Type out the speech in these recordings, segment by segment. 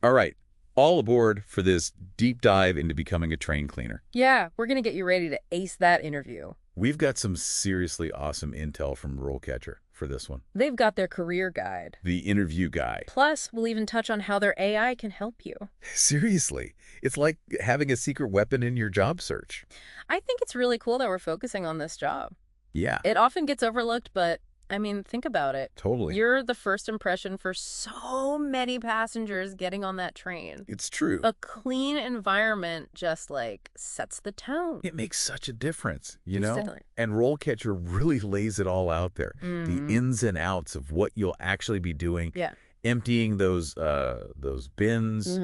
All right. All aboard for this deep dive into becoming a train cleaner. Yeah, we're going to get you ready to ace that interview. We've got some seriously awesome intel from RoleCatcher for this one. They've got their career guide. The interview guy. Plus, we'll even touch on how their AI can help you. Seriously. It's like having a secret weapon in your job search. I think it's really cool that we're focusing on this job. Yeah, It often gets overlooked, but, I mean, think about it. totally. You're the first impression for so many passengers getting on that train. It's true. A clean environment just, like, sets the tone. It makes such a difference, you know? Definitely. And RoleCatcher really lays it all out there. The ins and outs of what you'll actually be doing. Yeah. Emptying those bins,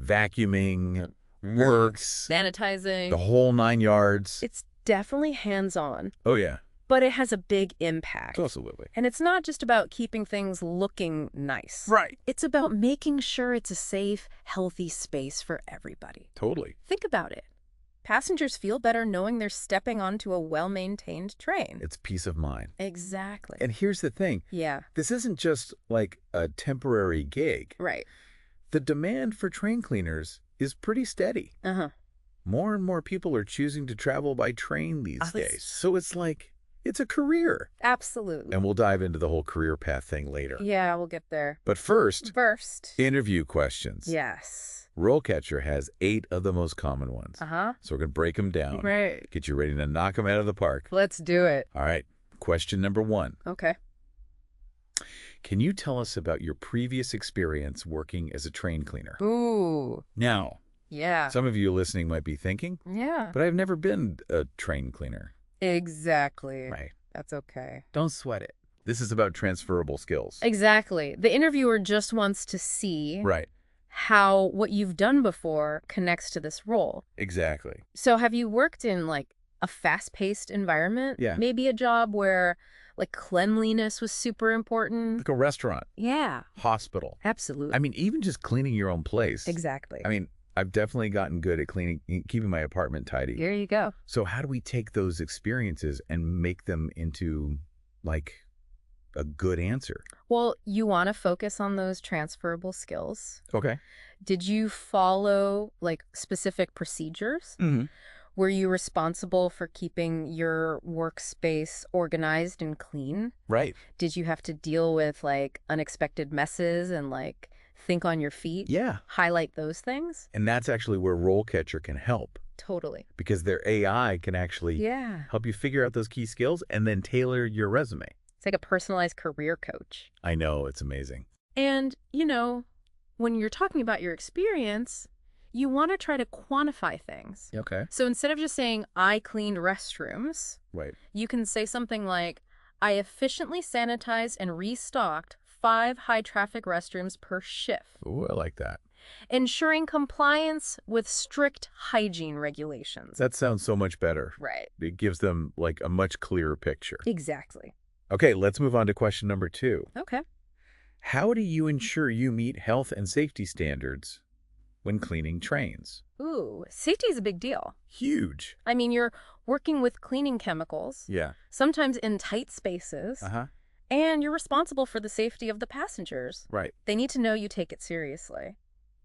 vacuuming, works, Sanitizing. the whole 9 yards. It's definitely hands-on, Oh, yeah. but it has a big impact. Absolutely. And it's not just about keeping things looking nice. Right. It's about making sure it's a safe, healthy space for everybody. Totally. Think about it. Passengers feel better knowing they're stepping onto a well-maintained train. It's peace of mind. Exactly. And here's the thing. Yeah, This isn't just like a temporary gig. right. The demand for train cleaners is pretty steady. Uh-huh. More and more people are choosing to travel by train these Obviously. days. So it's like, it's a career. Absolutely. And we'll dive into the whole career path thing later. Yeah, we'll get there. But first, First. interview questions. Yes. RoleCatcher has 8 of the most common ones. Uh-huh. So we're going to break them down. Right. Get you ready to knock them out of the park. Let's do it. All right. Question number 1. Okay. Can you tell us about your previous experience working as a train cleaner? Ooh. Now, Yeah. some of you listening might be thinking, Yeah. but I've never been a train cleaner. Exactly. Right. That's okay. Don't sweat it. This is about transferable skills. Exactly. The interviewer just wants to see Right. how what you've done before connects to this role. Exactly. So have you worked in like a fast-paced environment? Yeah. Maybe a job where like cleanliness was super important? Like a restaurant, Yeah, hospital. absolutely. I mean, even just cleaning your own place. Exactly. I mean, I've definitely gotten good at keeping my apartment tidy. Here you go. So how do we take those experiences and make them into like a good answer? Well, you want to focus on those transferable skills. Okay. Did you follow like specific procedures? Mm-hmm. Were you responsible for keeping your workspace organized and clean? Right. Did you have to deal with like unexpected messes and like think on your feet? Yeah. Highlight those things? And that's actually where RoleCatcher can help, Totally. because their AI can actually Yeah. help you figure out those key skills and then tailor your resume. It's like a personalized career coach. I know, it's amazing. And, you know, when you're talking about your experience, you want to try to quantify things. Okay. So instead of just saying, I cleaned restrooms, Right. you can say something like, I efficiently sanitized and restocked 5 high-traffic restrooms per shift, Ooh, I like that. ensuring compliance with strict hygiene regulations. That sounds so much better. Right. It gives them like a much clearer picture. Exactly. Okay, let's move on to question number 2. Okay. How do you ensure you meet health and safety standards when cleaning trains? Ooh, safety is a big deal. Huge. I mean, you're working with cleaning chemicals, Yeah. sometimes in tight spaces, Uh-huh. and you're responsible for the safety of the passengers. Right. They need to know you take it seriously.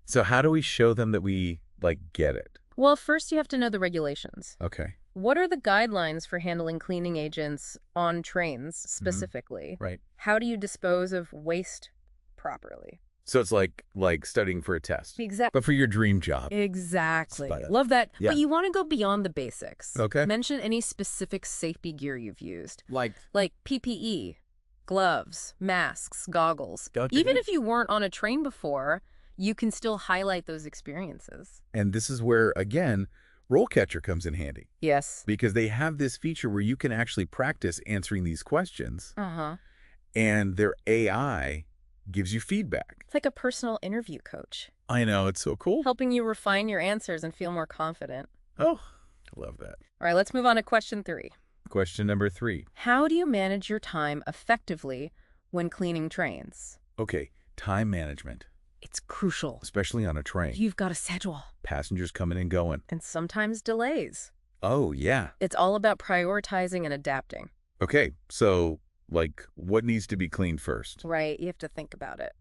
So how do we show them that we, like, get it? Well, first you have to know the regulations. Okay. What are the guidelines for handling cleaning agents on trains specifically? Right. How do you dispose of waste properly? So it's like studying for a test, Exactly. but for your dream job. Exactly. Spot on. Love that. Yeah. But you want to go beyond the basics. Okay. Mention any specific safety gear you've used, Like, like PPE, gloves, masks, goggles. Gotcha. Even if you weren't on a train before, you can still highlight those experiences. and this is where, again, RoleCatcher comes in handy, Yes. because they have this feature where you can actually practice answering these questions, Uh-huh. and their AI gives you feedback. It's like a personal interview coach, I know, it's so cool. helping you refine your answers and feel more confident. Oh, I love that. All right, let's move on to question 3. Question number 3. How do you manage your time effectively when cleaning trains? Okay, time management, It's crucial. especially on a train. You've got a schedule. Passengers coming and going. And sometimes delays. Oh, yeah. It's all about prioritizing and adapting. Okay, so, like, what needs to be cleaned first? Right, you have to think about it.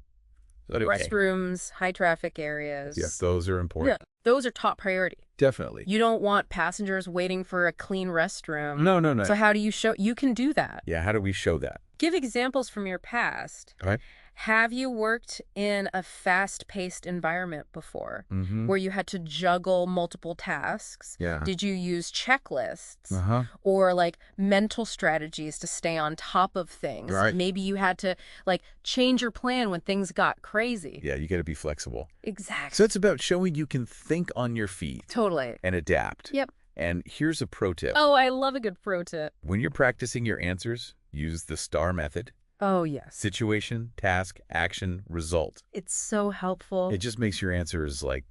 Okay. Restrooms, high traffic Yes, areas. those are important. Yeah, those are top priority. Definitely. You don't want passengers waiting for a clean restroom. No, no, no. So how do you show? You can do that. Yeah, how do we show that? Give examples from your past. All right. Have you worked in a fast-paced environment before Mm-hmm. where you had to juggle multiple tasks? Yeah. Did you use checklists Uh-huh. or like mental strategies to stay on top of things? Right. Maybe you had to like change your plan when things got crazy. Yeah, you got to be flexible. Exactly. So it's about showing you can think on your feet Totally. and adapt. Yep. And here's a pro tip. Oh, I love a good pro tip. When you're practicing your answers, use the STAR method. Oh, yes. Situation, task, action, result. It's so helpful. It just makes your answers, like,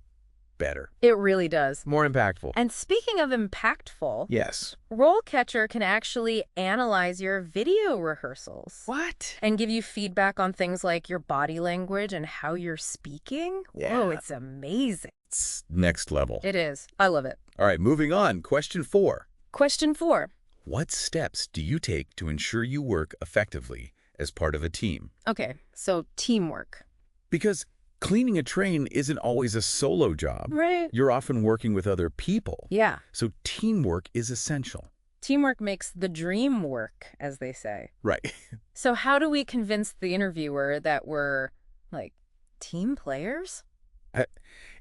better. It really does. More impactful. And speaking of impactful, Yes. RoleCatcher can actually analyze your video rehearsals. What? And give you feedback on things like your body language and how you're speaking. Yeah. Whoa, it's amazing. It's next level. It is. I love it. All right, moving on. Question 4. Question 4. What steps do you take to ensure you work effectively as part of a team? Okay, so teamwork. Because cleaning a train isn't always a solo job. Right. You're often working with other people. Yeah. So teamwork is essential. Teamwork makes the dream work, as they say. Right. So how do we convince the interviewer that we're, like, team players?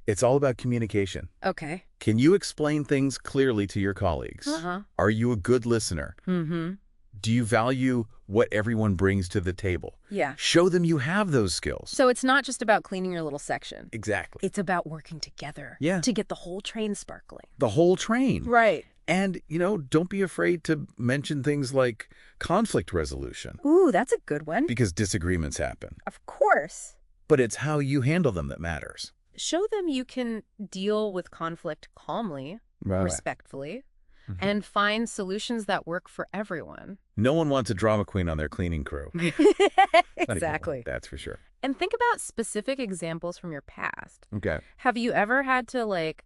It's all about communication. Okay. Can you explain things clearly to your colleagues? Uh-huh. Are you a good listener? Mm-hmm. Do you value what everyone brings to the table? Yeah. Show them you have those skills. So it's not just about cleaning your little section. Exactly. It's about working together. Yeah. To get the whole train sparkling. The whole train. Right. And, don't be afraid to mention things like conflict resolution, Ooh, that's a good one. because disagreements happen. Of course. But it's how you handle them that matters. Show them you can deal with conflict calmly, respectfully, Mhm. and find solutions that work for everyone. No one wants a drama queen on their cleaning crew. Not even one, Exactly. that's for sure. And think about specific examples from your past. Okay. Have you ever had to, like,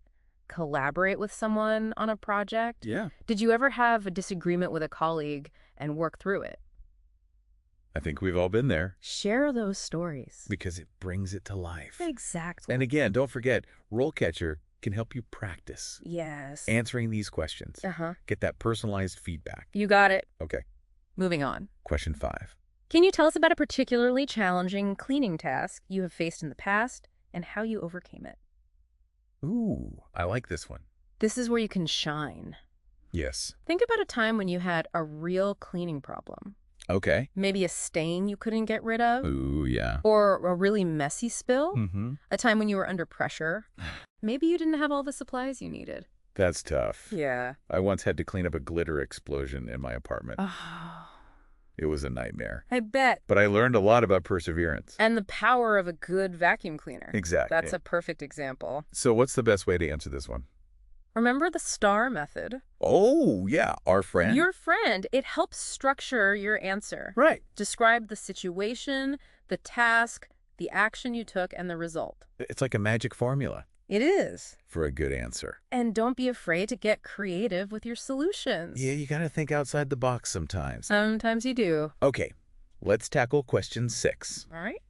collaborate with someone on a project? Yeah. Did you ever have a disagreement with a colleague and work through it? I think we've all been there Share those stories. because it brings it to life. Exactly. And again, don't forget, RoleCatcher can help you practice Yes. answering these questions. Uh-huh. Get that personalized feedback. You got it. Okay. Moving on. Question 5. Can you tell us about a particularly challenging cleaning task you have faced in the past and how you overcame it? Ooh, I like this one. This is where you can shine. Yes. Think about a time when you had a real cleaning problem. Okay. Maybe a stain you couldn't get rid of, Ooh, yeah. or a really messy spill. Mm-hmm. A time when you were under pressure. Maybe you didn't have all the supplies you needed. That's tough. Yeah. I once had to clean up a glitter explosion in my apartment. Oh, It was a nightmare. I bet. But I learned a lot about perseverance. And the power of a good vacuum cleaner. Exactly. That's a perfect example. So what's the best way to answer this one? Remember the STAR method? Oh, yeah. Our friend. Your friend. It helps structure your answer. right. Describe the situation, the task, the action you took, and the result. It's like a magic formula It is. for a good answer. And don't be afraid to get creative with your solutions. Yeah, you got to think outside the box sometimes. Sometimes you do. Okay, let's tackle question 6. All right.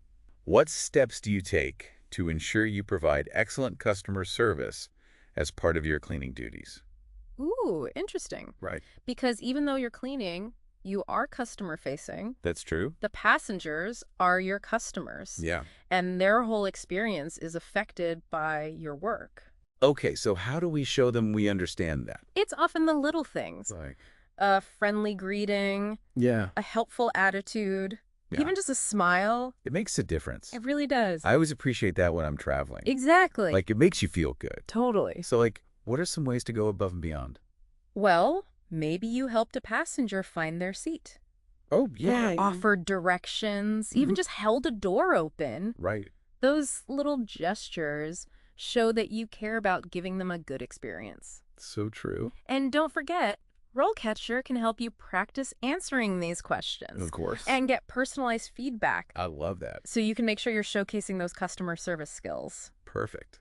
What steps do you take to ensure you provide excellent customer service as part of your cleaning duties? Ooh, interesting. Right. Because even though you're cleaning, you are customer facing. That's true. The passengers are your customers. Yeah. And their whole experience is affected by your work. Okay, so how do we show them we understand that? It's often the little things. Like, A friendly greeting, yeah. a helpful attitude, Yeah. even just a smile. It makes a difference. It really does. I always appreciate that when I'm traveling. Exactly. Like, it makes you feel good. Totally. So, like, what are some ways to go above and beyond? Well, maybe you helped a passenger find their seat. Oh, yeah. Offered directions, even just held a door open. Right. Those little gestures show that you care about giving them a good experience. So true. And don't forget, RoleCatcher can help you practice answering these questions. Of course. And get personalized feedback I love that. so you can make sure you're showcasing those customer service skills. Perfect.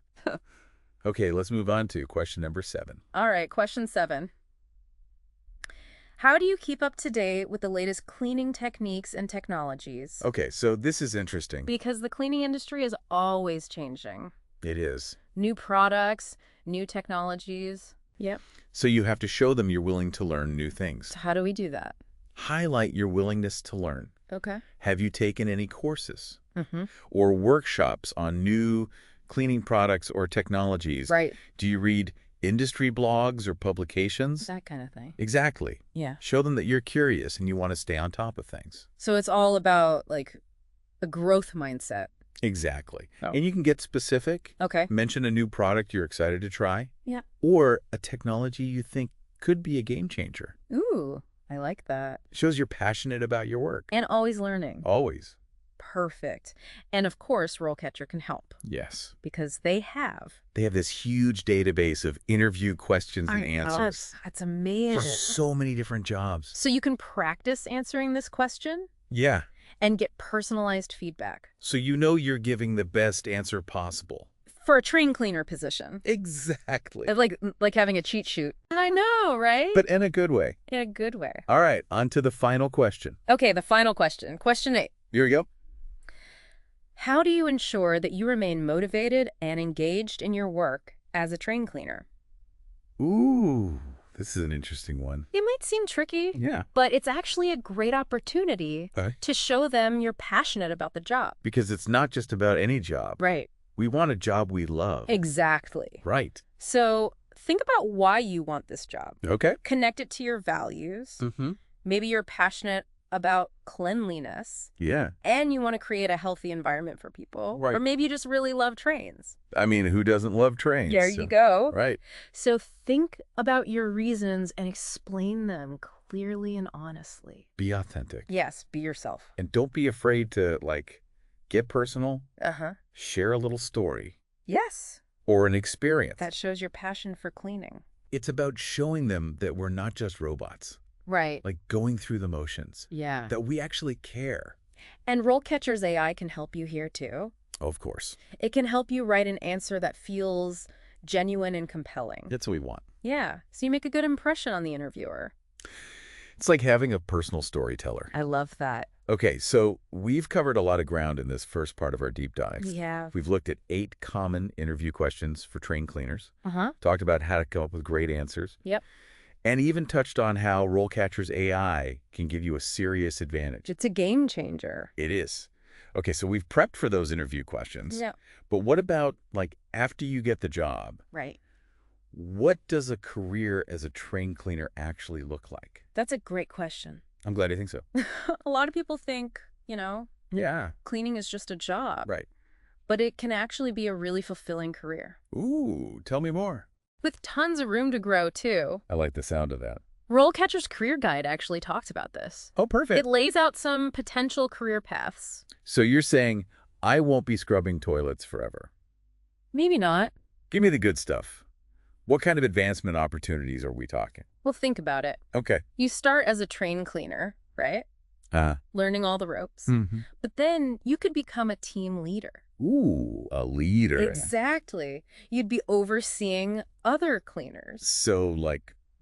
Okay, let's move on to question number 7. All right, question 7. How do you keep up to date with the latest cleaning techniques and technologies? Okay, so this is interesting. Because the cleaning industry is always changing. It is. New products, new technologies. Yep. So you have to show them you're willing to learn new things. So how do we do that? Highlight your willingness to learn. Okay. Have you taken any courses Mm-hmm. or workshops on new cleaning products or technologies? Right. Do you read industry blogs or publications? That kind of thing. Exactly. Yeah. Show them that you're curious and you want to stay on top of things. So it's all about, like, a growth mindset. Exactly. Oh. And you can get specific. Okay. Mention a new product you're excited to try. Yeah. Or a technology you think could be a game changer. Ooh, I like that. Shows you're passionate about your work. And always learning. Always. Perfect. And of course, RoleCatcher can help Yes. because they have. They have this huge database of interview questions and answers That's for amazing. so many different jobs. So you can practice answering this question Yeah. and get personalized feedback So you know you're giving the best answer possible. for a train cleaner position. Exactly. Like having a cheat sheet. I know, right? But in a good way. in a good way. All right, on to the final question. Okay, the final question. Question 8. Here we go. How do you ensure that you remain motivated and engaged in your work as a train cleaner? Ooh, this is an interesting one. It might seem tricky, Yeah. but it's actually a great opportunity Okay. to show them you're passionate about the job. Because it's not just about any job. Right. We want a job we love. Exactly. Right. So think about why you want this job. Okay. Connect it to your values. Mm-hmm. Maybe you're passionate about cleanliness Yeah. and you want to create a healthy environment for people. Right. Or maybe you just really love trains. I mean, who doesn't love trains? There you go. Right. So think about your reasons and explain them clearly and honestly. Be authentic. Yes, be yourself. And don't be afraid to, get personal. Uh-huh. Share a little story Yes. or an experience. That shows your passion for cleaning. It's about showing them that we're not just robots, Right. going through the motions, Yeah. that we actually care. And RoleCatcher's AI can help you here too. Of course. It can help you write an answer that feels genuine and compelling. That's what we want. Yeah. So you make a good impression on the interviewer. It's like having a personal storyteller. I love that. Okay, so we've covered a lot of ground in this first part of our deep dive. Yeah. We've looked at 8 common interview questions for train cleaners, Uh-huh. talked about how to come up with great answers, Yep. and even touched on how RoleCatcher's AI can give you a serious advantage. It's a game changer. It is. Okay, so we've prepped for those interview questions. Yeah. But what about, after you get the job, Right. what does a career as a train cleaner actually look like? That's a great question. I'm glad you think so. A lot of people think, Yeah. cleaning is just a job. Right. But it can actually be a really fulfilling career. Ooh, tell me more. With tons of room to grow, too. I like the sound of that. RoleCatcher's Career Guide actually talks about this. Oh, perfect. It lays out some potential career paths. So you're saying I won't be scrubbing toilets forever. Maybe not. Give me the good stuff. What kind of advancement opportunities are we talking? Well, think about it. Okay. You start as a train cleaner, right? Learning all the ropes. Mm-hmm. But then you could become a team leader. Ooh, a leader. Exactly. You'd be overseeing other cleaners. So,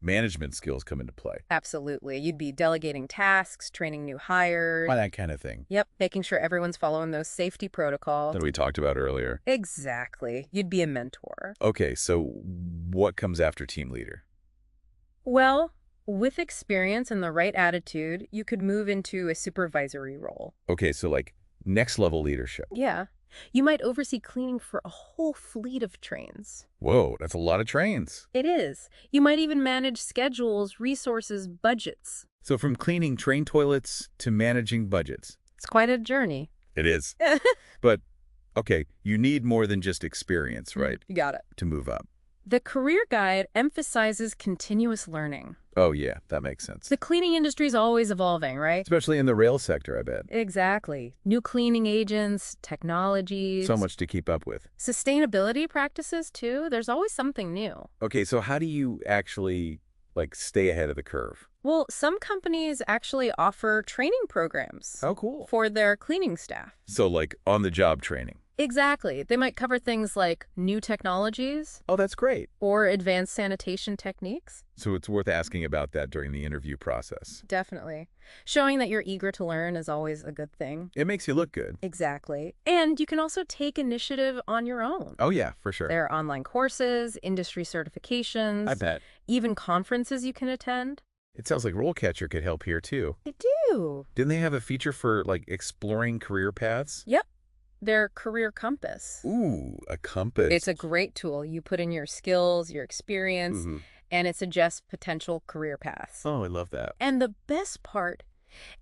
management skills come into play. Absolutely. You'd be delegating tasks, training new hires. That kind of thing Yep, making sure everyone's following those safety protocols. that we talked about earlier. Exactly. You'd be a mentor. Okay, so what comes after team leader? Well, with experience and the right attitude, you could move into a supervisory role. Okay, so next level leadership. Yeah. You might oversee cleaning for a whole fleet of trains. Whoa, that's a lot of trains. It is. You might even manage schedules, resources, budgets. So from cleaning train toilets to managing budgets. It's quite a journey. It is. But, okay, you need more than just experience, right, You got it. to move up. The career guide emphasizes continuous learning. Oh, yeah, that makes sense. The cleaning industry is always evolving, right? Especially in the rail sector, I bet. Exactly. New cleaning agents, technologies. So much to keep up with. Sustainability practices, too. There's always something new. Okay, so how do you actually, stay ahead of the curve? Well, some companies actually offer training programs Oh, cool. for their cleaning staff. So, on-the-job training. Exactly. They might cover things like new technologies Oh, that's great. or advanced sanitation techniques. So it's worth asking about that during the interview process. Definitely. Showing that you're eager to learn is always a good thing. It makes you look good. Exactly. And you can also take initiative on your own. Oh, yeah, for sure. There are online courses, industry certifications, I bet. even conferences you can attend. It sounds like RoleCatcher could help here, too. They do. Didn't they have a feature for, like, exploring career paths? Yep. Their career compass. Ooh, a compass. It's a great tool. You put in your skills, your experience, and it suggests potential career paths. Oh, I love that. And the best part,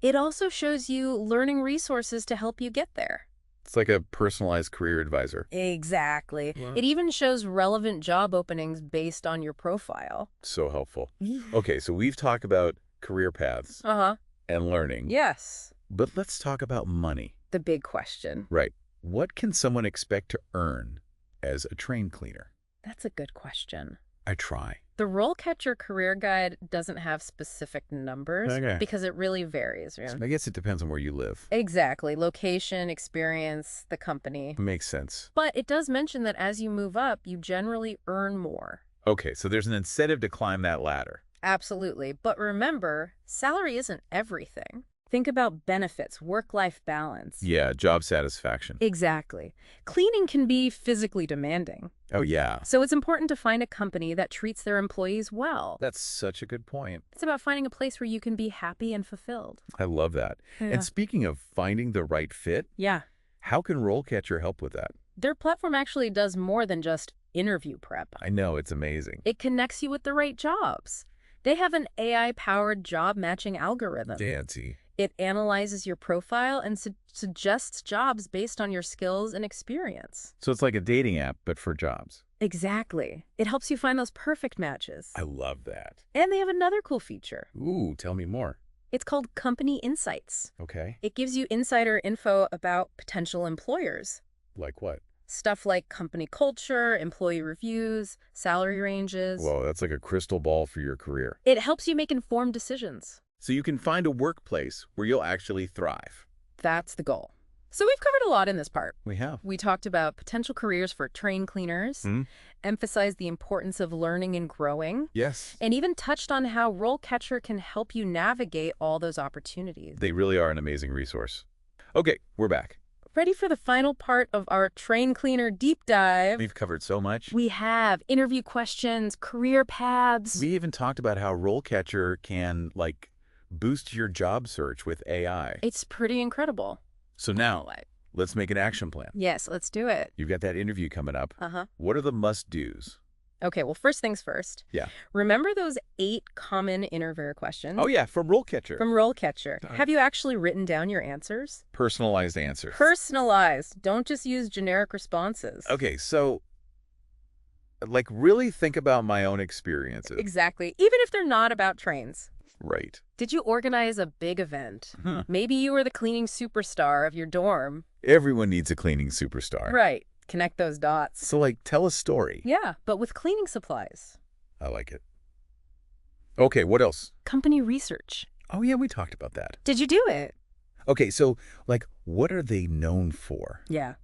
it also shows you learning resources to help you get there. It's like a personalized career advisor. Exactly. Wow. It even shows relevant job openings based on your profile. So helpful. Okay, so we've talked about career paths Uh-huh. and learning. Yes. But let's talk about money. The big question. Right. What can someone expect to earn as a train cleaner? That's a good question. I try. The RoleCatcher Career Guide doesn't have specific numbers Okay. because it really varies. Yeah. I guess it depends on where you live. Exactly. Location, experience, the company. Makes sense. But it does mention that as you move up, you generally earn more. Okay, so there's an incentive to climb that ladder. Absolutely. But remember, salary isn't everything. Think about benefits, work-life balance. Yeah, job satisfaction. Exactly. Cleaning can be physically demanding. Oh, yeah. So it's important to find a company that treats their employees well. That's such a good point. It's about finding a place where you can be happy and fulfilled. I love that. Yeah. And speaking of finding the right fit, Yeah. how can RoleCatcher help with that? Their platform actually does more than just interview prep. I know, it's amazing. It connects you with the right jobs. They have an AI-powered job matching algorithm. Fancy. It analyzes your profile and suggests jobs based on your skills and experience. So it's like a dating app, but for jobs. Exactly. It helps you find those perfect matches. I love that. And they have another cool feature. Ooh, tell me more. It's called Company Insights. Okay. It gives you insider info about potential employers. Like what? Stuff like company culture, employee reviews, salary ranges. Whoa, that's like a crystal ball for your career. It helps you make informed decisions. So you can find a workplace where you'll actually thrive. That's the goal. So we've covered a lot in this part. We have. We talked about potential careers for train cleaners, emphasized the importance of learning and growing, Yes. and even touched on how RoleCatcher can help you navigate all those opportunities. They really are an amazing resource. Okay, we're back. Ready for the final part of our train cleaner deep dive? We've covered so much. We have interview questions, career paths. We even talked about how RoleCatcher can, like, boost your job search with AI. It's pretty incredible. So now, let's make an action plan. Yes, let's do it. You've got that interview coming up. Uh-huh. What are the must-dos? Okay, well, first things first. Yeah. Remember those 8 common interviewer questions? Oh, yeah, from RoleCatcher. From RoleCatcher. Have you actually written down your answers? Personalized answers. Personalized. Don't just use generic responses. Okay, so, like, really think about my own experiences. Exactly. Even if they're not about trains. Right. Did you organize a big event? Huh. Maybe you were the cleaning superstar of your dorm. Everyone needs a cleaning superstar. Right. Connect those dots. So, like, tell a story. Yeah, but with cleaning supplies. I like it. Okay, what else? Company research. Oh, yeah, we talked about that. Did you do it? Okay, so, like, what are they known for? Yeah.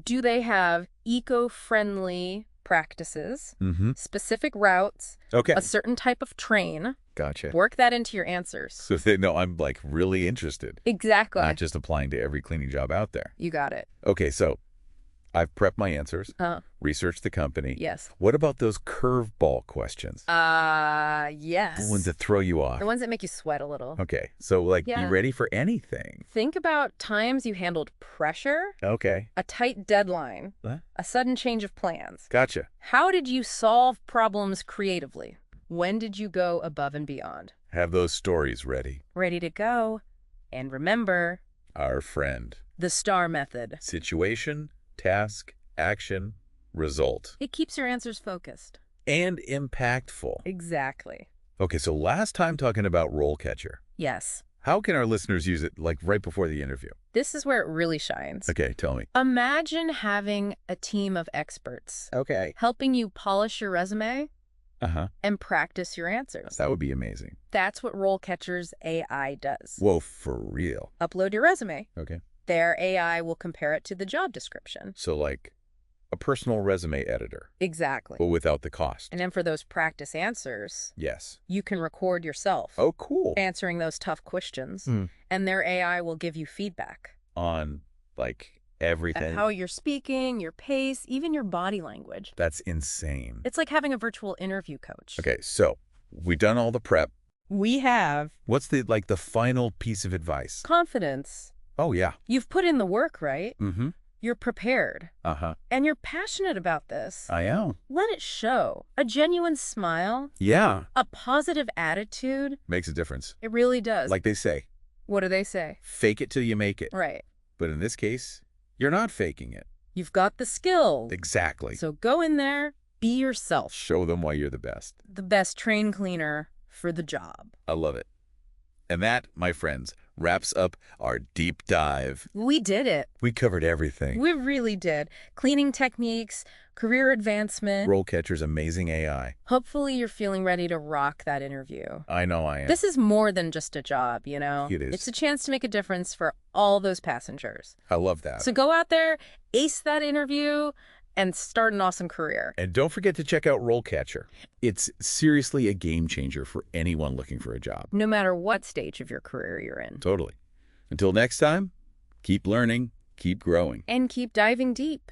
Do they have eco-friendly practices, specific routes, Okay. a certain type of train? Gotcha. Work that into your answers. So they know I'm, like, really interested. Exactly. Not just applying to every cleaning job out there. You got it. Okay, so I've prepped my answers, researched the company. Yes. What about those curveball questions? Yes. The ones that throw you off. The ones that make you sweat a little. Okay, so, like, be Yeah. ready for anything. Think about times you handled pressure, Okay. a tight deadline, Huh? a sudden change of plans. Gotcha. How did you solve problems creatively? When did you go above and beyond? Have those stories ready. Ready to go. And remember, Our friend. the STAR method. Situation, task, action, result. It keeps your answers focused. And impactful. Exactly. Okay, so last time talking about RoleCatcher. Yes. How can our listeners use it, like, right before the interview? This is where it really shines. Okay, tell me. Imagine having a team of experts Okay. helping you polish your resume Uh-huh. and practice your answers. That would be amazing. That's what RoleCatcher's AI does. Whoa, for real. Upload your resume, Okay. Their AI will compare it to the job description. So like a personal resume editor, Exactly. but without the cost. And then for those practice answers, Yes. you can record yourself Oh, cool. answering those tough questions, Mm. and their AI will give you feedback On like at everything. how you're speaking, your pace, even your body language. That's insane. It's like having a virtual interview coach. Okay, so we've done all the prep. We have What's the final piece of advice? confidence. Oh, yeah. You've put in the work, right? Mm-hmm. You're prepared. Uh-huh. And you're passionate about this. I am. Let it show. A genuine smile, Yeah. a positive attitude. Makes a difference. It really does. Like they say, What do they say? fake it till you make it. Right. But in this case, you're not faking it. You've got the skills. Exactly. So go in there, be yourself. Show them why you're the best. The best train cleaner for the job. I love it. And that, my friends, wraps up our deep dive. We did it. We covered everything. We really did. Cleaning techniques, career advancement. RoleCatcher's amazing AI. Hopefully you're feeling ready to rock that interview. I know I am. This is more than just a job, you know? It is. It's a chance to make a difference for all those passengers. I love that. So go out there, ace that interview, and start an awesome career. And don't forget to check out RoleCatcher. It's seriously a game changer for anyone looking for a job. No matter what stage of your career you're in. Totally. Until next time, keep learning, keep growing. And keep diving deep.